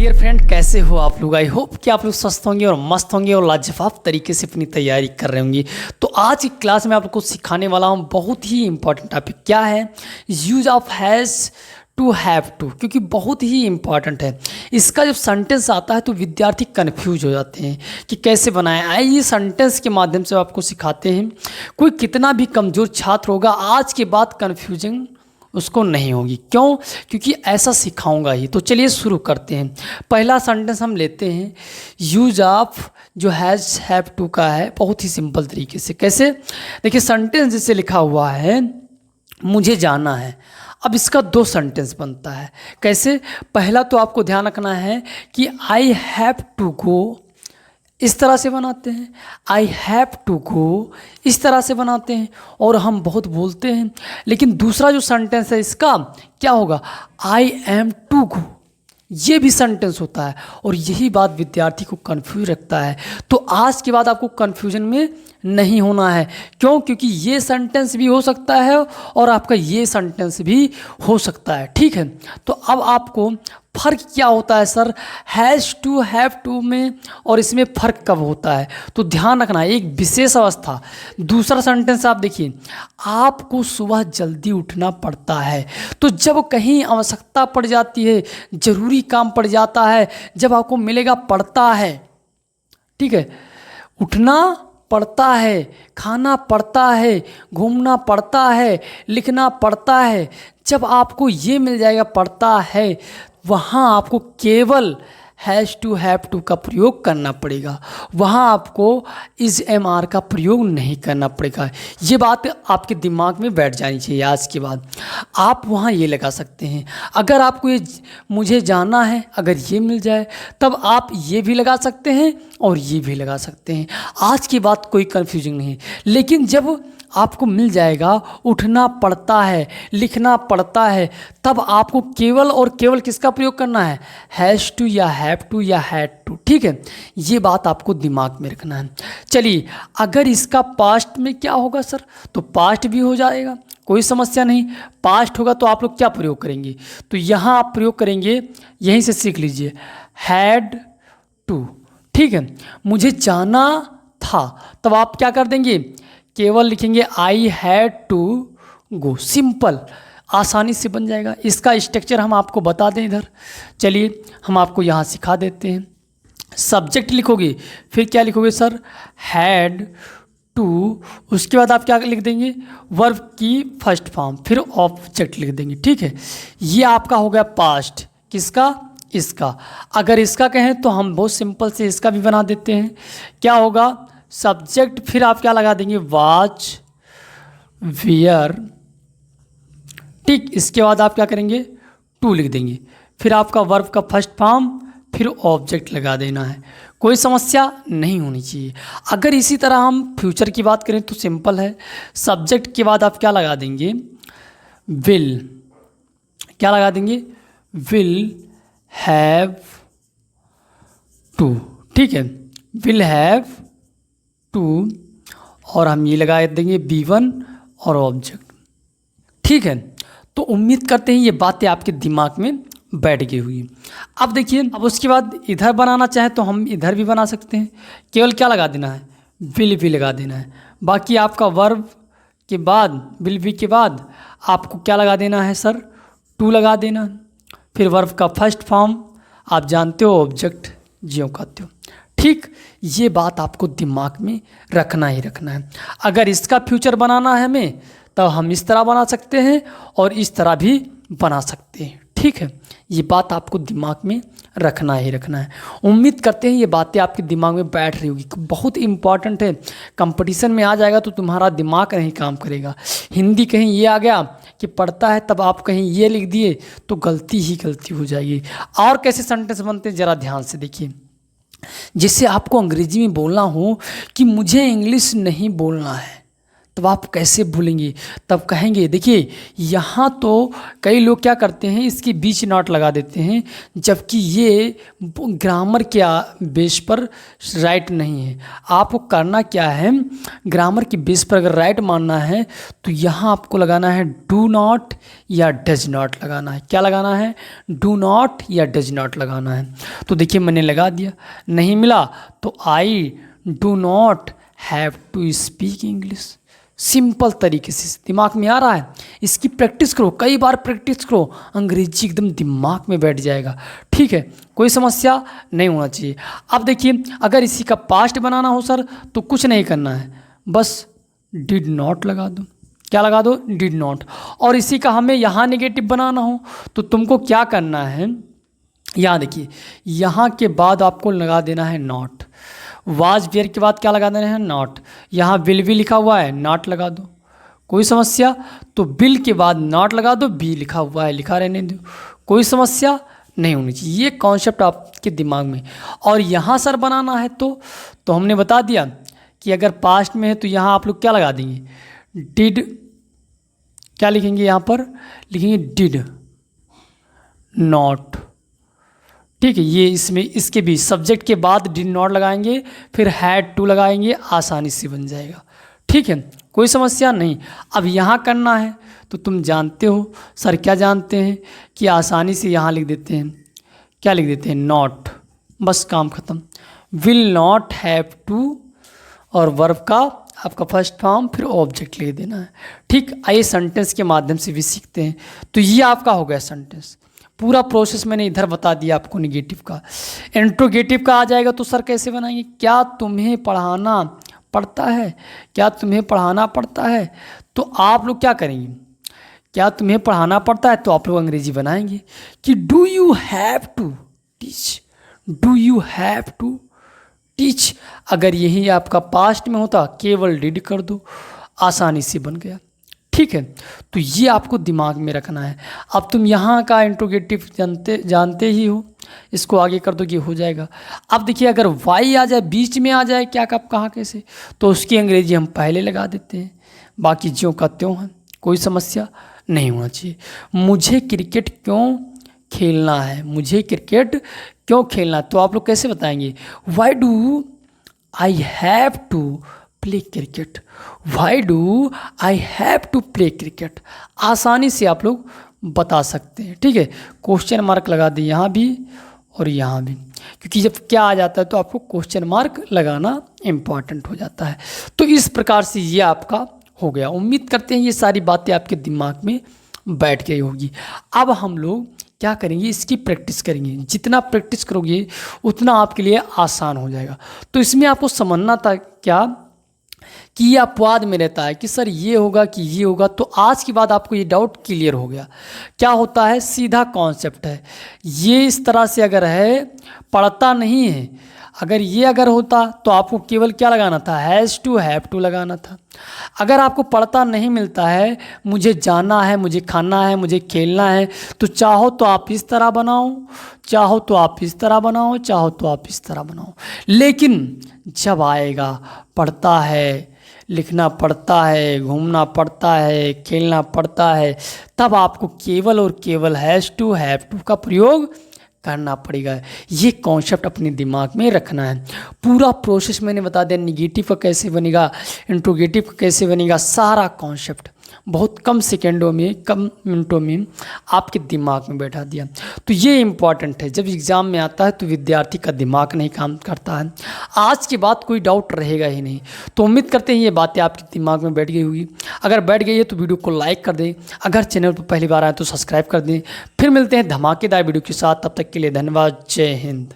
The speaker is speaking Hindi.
डियर फ्रेंड, कैसे हो आप लोग। आई होप कि आप लोग स्वस्थ होंगे और मस्त होंगे और लाजवाब तरीके से अपनी तैयारी कर रहे होंगे। तो आज की क्लास में आपको सिखाने वाला हूँ बहुत ही इंपॉर्टेंट टॉपिक। क्या है? Use of has to have to, क्योंकि बहुत ही इंपॉर्टेंट है। इसका जब सेंटेंस आता है तो विद्यार्थी कन्फ्यूज हो जाते हैं कि कैसे बनाएं। आइए सेंटेंस के माध्यम से आपको सिखाते हैं। कोई कितना भी कमज़ोर छात्र होगा, आज के बाद कन्फ्यूजन उसको नहीं होगी। क्यों? क्योंकि ऐसा सिखाऊंगा ही। तो चलिए शुरू करते हैं। पहला सेंटेंस हम लेते हैं। यूज ऑफ जो हैज़ हैव टू का है, बहुत ही सिंपल तरीके से। कैसे? देखिए, सेंटेंस जैसे लिखा हुआ है मुझे जाना है। अब इसका दो सेंटेंस बनता है। कैसे? पहला तो आपको ध्यान रखना है कि आई हैव टू गो, इस तरह से बनाते हैं। आई हैव टू गो इस तरह से बनाते हैं और हम बहुत बोलते हैं। लेकिन दूसरा जो सेंटेंस है इसका क्या होगा? आई एम टू गो, ये भी सेंटेंस होता है और यही बात विद्यार्थी को कंफ्यूज रखता है। तो आज के बाद आपको कंफ्यूजन में नहीं होना है। क्यों? क्योंकि ये सेंटेंस भी हो सकता है और आपका ये सेंटेंस भी हो सकता है। ठीक है, तो अब आपको फ़र्क क्या होता है sir has to have to में और इसमें फ़र्क कब होता है? तो ध्यान रखना, एक विशेष अवस्था। दूसरा सेंटेंस आप देखिए, आपको सुबह जल्दी उठना पड़ता है। तो जब कहीं आवश्यकता पड़ जाती है, ज़रूरी काम पड़ जाता है, जब आपको मिलेगा पड़ता है, ठीक है, उठना पड़ता है, खाना पड़ता है, घूमना पड़ता है, लिखना पड़ता है, जब आपको ये मिल जाएगा पड़ता है, वहाँ आपको केवल हैज़ टू हैव टू का प्रयोग करना पड़ेगा। वहाँ आपको इज़ एम आर का प्रयोग नहीं करना पड़ेगा। ये बात आपके दिमाग में बैठ जानी चाहिए। आज के बाद आप वहाँ ये लगा सकते हैं। अगर आपको ये मुझे जाना है, अगर ये मिल जाए तब आप ये भी लगा सकते हैं और ये भी लगा सकते हैं। आज की बात कोई कन्फ्यूजन नहीं है। लेकिन जब आपको मिल जाएगा उठना पड़ता है, लिखना पड़ता है, तब आपको केवल और केवल किसका प्रयोग करना है? हैज़ टू या हैव टू या हैड टू। ठीक है, ये बात आपको दिमाग में रखना है। चलिए, अगर इसका पास्ट में क्या होगा सर? तो पास्ट भी हो जाएगा, कोई समस्या नहीं। पास्ट होगा तो आप लोग क्या प्रयोग करेंगे? तो यहाँ आप प्रयोग करेंगे, यहीं से सीख लीजिए, हैड टू। ठीक है, मुझे जाना था, तब आप क्या कर देंगे? केवल लिखेंगे I had to go. Simple, आसानी से बन जाएगा। इसका स्ट्रक्चर हम आपको बता दें इधर। चलिए हम आपको यहाँ सिखा देते हैं। सब्जेक्ट लिखोगे, फिर क्या लिखोगे सर? Had to. उसके बाद आप क्या लिख देंगे? वर्ब की फर्स्ट फॉर्म, फिर ऑब्जेक्ट लिख देंगे। ठीक है, ये आपका हो गया पास्ट। किसका? इसका। अगर इसका कहें तो हम बहुत सिंपल से इसका भी बना देते हैं। क्या होगा? सब्जेक्ट, फिर आप क्या लगा देंगे? Watch, wear. ठीक, इसके बाद आप क्या करेंगे? टू लिख देंगे, फिर आपका वर्ब का फर्स्ट फॉर्म, फिर ऑब्जेक्ट लगा देना है। कोई समस्या नहीं होनी चाहिए। अगर इसी तरह हम फ्यूचर की बात करें तो सिंपल है। सब्जेक्ट के बाद आप क्या लगा देंगे? विल। क्या लगा देंगे? Will have to. ठीक है, विल हैव टू, और हम ये लगा देंगे B1 और ऑब्जेक्ट। ठीक है, तो उम्मीद करते हैं ये बातें आपके दिमाग में बैठ गई हुई। अब देखिए, अब उसके बाद इधर बनाना चाहे तो हम इधर भी बना सकते हैं। केवल क्या लगा देना है? विल भी लगा देना है। बाकी आपका वर्ब के बाद, विल भी के बाद आपको क्या लगा देना है सर? टू लगा देना। फिर वर्ब का फर्स्ट फॉर्म, आप जानते हो, ऑब्जेक्ट ज्यों कहते हो। ठीक, ये बात आपको दिमाग में रखना ही रखना है। अगर इसका फ्यूचर बनाना है हमें, तब हम इस तरह बना सकते हैं और इस तरह भी बना सकते हैं। ठीक है, ये बात आपको दिमाग में रखना ही रखना है। उम्मीद करते हैं ये बातें आपके दिमाग में बैठ रही होगी। बहुत इंपॉर्टेंट है, कंपटीशन में आ जाएगा तो तुम्हारा दिमाग नहीं काम करेगा। हिंदी कहीं ये आ गया कि पढ़ता है, तब आप कहीं ये लिख दिए तो गलती ही गलती हो जाएगी। और कैसे सेंटेंस बनते हैं ज़रा ध्यान से देखिए। जिससे आपको अंग्रेजी में बोलना हो कि मुझे इंग्लिश नहीं बोलना है, तब आप कैसे भूलेंगे? तब कहेंगे देखिए यहाँ तो कई लोग क्या करते हैं, इसके बीच नॉट लगा देते हैं, जबकि ये ग्रामर के बेस पर राइट नहीं है। आपको करना क्या है, ग्रामर के बेस पर अगर राइट मानना है तो यहाँ आपको लगाना है डू नॉट या डज नॉट लगाना है। क्या लगाना है? डू नॉट या डज नॉट लगाना है। तो देखिए मैंने लगा दिया, नहीं मिला तो I do not have to speak English. Simple तरीके से दिमाग में आ रहा है, इसकी प्रैक्टिस करो, कई बार प्रैक्टिस करो, अंग्रेजी एकदम दिमाग में बैठ जाएगा। ठीक है, कोई समस्या नहीं होना चाहिए। अब देखिए अगर इसी का पास्ट बनाना हो सर तो कुछ नहीं करना है, बस डिड नॉट लगा दो। क्या लगा दो? Did not. और इसी का हमें यहाँ नेगेटिव बनाना हो तो तुमको क्या करना है, यहाँ देखिए यहाँ के बाद आपको लगा देना है नॉट। वाज वेयर के बाद क्या लगा देना है? नॉट। यहाँ विल भी लिखा हुआ है, नॉट लगा दो। कोई समस्या? तो बिल के बाद नॉट लगा दो, बी लिखा हुआ है लिखा रहने दो, कोई समस्या नहीं होनी चाहिए। ये कॉन्सेप्ट आपके दिमाग में। और यहाँ सर बनाना है तो हमने बता दिया कि अगर पास्ट में है तो यहाँ आप लोग क्या लगा देंगे? डिड। क्या लिखेंगे? यहाँ पर लिखेंगे डिड नॉट। ठीक है, ये इसमें इसके भी सब्जेक्ट के बाद डिड नॉट लगाएंगे, फिर हैड टू लगाएंगे, आसानी से बन जाएगा। ठीक है, कोई समस्या नहीं। अब यहाँ करना है तो तुम जानते हो सर, क्या जानते हैं कि आसानी से यहाँ लिख देते हैं, क्या लिख देते हैं? नॉट। बस काम ख़त्म। विल नॉट हैव टू और वर्ब का आपका फर्स्ट फॉर्म फिर ऑब्जेक्ट लिख देना है। ठीक, आइए सेंटेंस के माध्यम से भी सीखते हैं। तो ये आपका हो गया सेंटेंस। पूरा प्रोसेस मैंने इधर बता दिया आपको नेगेटिव का। इंट्रोगेटिव का आ जाएगा तो सर कैसे बनाएंगे? क्या तुम्हें पढ़ाना पड़ता है? क्या तुम्हें पढ़ाना पड़ता है? तो आप लोग क्या करेंगे? क्या तुम्हें पढ़ाना पड़ता है तो आप लोग अंग्रेजी बनाएंगे कि do you have to teach. Do you have to teach. अगर यही आपका पास्ट में होता केवल डिड कर दो, आसानी से बन गया। ठीक है, तो ये आपको दिमाग में रखना है। अब तुम यहाँ का इंट्रोगेटिव जानते ही हो, इसको आगे कर दो कि हो जाएगा। अब देखिए अगर वाई आ जाए, बीच में आ जाए, क्या कब कहाँ कैसे, तो उसकी अंग्रेजी हम पहले लगा देते हैं, बाकी ज्यों का त्यों है, कोई समस्या नहीं होना चाहिए। मुझे क्रिकेट क्यों खेलना है? मुझे क्रिकेट क्यों खेलना है? तो आप लोग कैसे बताएंगे? Why do I have to play cricket. Why do I have to play cricket. आसानी से आप लोग बता सकते हैं। ठीक है, क्वेश्चन मार्क लगा दें यहाँ भी और यहाँ भी, क्योंकि जब क्या आ जाता है तो आपको क्वेश्चन मार्क लगाना इम्पॉर्टेंट हो जाता है। तो इस प्रकार से ये आपका हो गया। उम्मीद करते हैं ये सारी बातें आपके दिमाग में बैठ गई होगी। अब हम लोग क्या करेंगे? इसकी प्रैक्टिस करेंगे। जितना प्रैक्टिस करोगे उतना आपके लिए आसान हो जाएगा। तो इसमें आपको समझना था क्या कि ये अपवाद में रहता है कि सर ये होगा कि ये होगा। तो आज के बाद आपको ये डाउट क्लियर हो गया। क्या होता है? सीधा कॉन्सेप्ट है ये। इस तरह से अगर है, पढ़ता नहीं है, अगर ये अगर होता तो आपको केवल क्या लगाना था? हैज़ टू हैव टू लगाना था। अगर आपको पढ़ता नहीं मिलता है, मुझे जाना है, मुझे खाना है, मुझे खेलना है, तो चाहो तो आप इस तरह बनाओ, चाहो तो आप इस तरह बनाओ, चाहो तो आप इस तरह बनाओ। लेकिन जब आएगा पढ़ता है, लिखना पड़ता है, घूमना पड़ता है, खेलना पड़ता है, तब आपको केवल और केवल हैज़ टू हैव टू का प्रयोग करना पड़ेगा। ये कॉन्सेप्ट अपने दिमाग में रखना है। पूरा प्रोसेस मैंने बता दिया, निगेटिव का कैसे बनेगा, इंट्रोगेटिव का कैसे बनेगा, सारा कॉन्सेप्ट बहुत कम सेकेंडों में, कम मिनटों में आपके दिमाग में बैठा दिया। तो ये इम्पॉर्टेंट है। जब एग्ज़ाम में आता है तो विद्यार्थी का दिमाग नहीं काम करता है। आज के बाद कोई डाउट रहेगा ही नहीं। तो उम्मीद करते हैं ये बातें आपके दिमाग में बैठ गई होगी। अगर बैठ गई है तो वीडियो को लाइक कर दें। अगर चैनल पर पहली बार आए तो सब्सक्राइब कर दें। फिर मिलते हैं धमाकेदार वीडियो के साथ। तब तक के लिए धन्यवाद। जय हिंद।